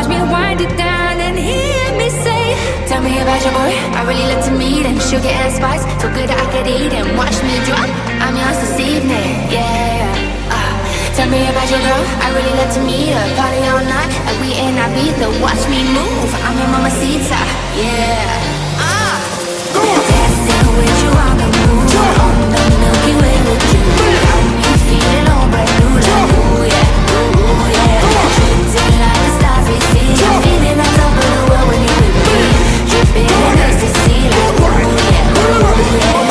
watch me wind it down and hear me say, tell me about your boy, I really love to meet him. Sugar and spice, so good I could eat him. Watch me drop, I'm yours this evening, yeah. Tell me about your girl, I really love to meet her. Party all night, like we in Ibiza. Watch me move, I'm your mamacita, yeah. Dancing with you on the moon, on the Milky Way with you. Got me feeling all brand new, like ooh yeah, ooh yeah. Drifting like the stars we see, feeling on top of the world when you're with me. Dripping in ecstasy, like ooh yeah, ooh yeah.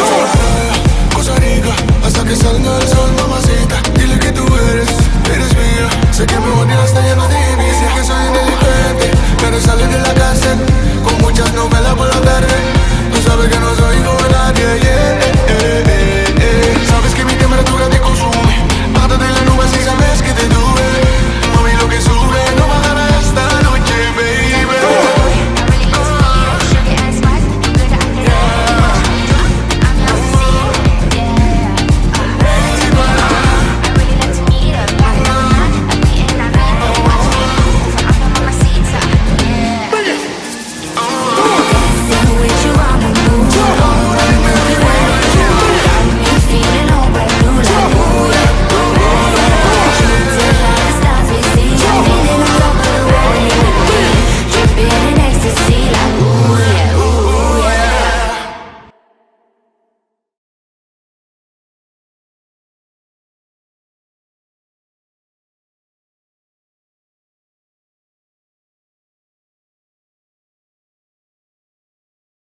Cosa rica, hasta que salga el sol, mamacita. Dile que tú eres mía. Sé que me odias, está lleno de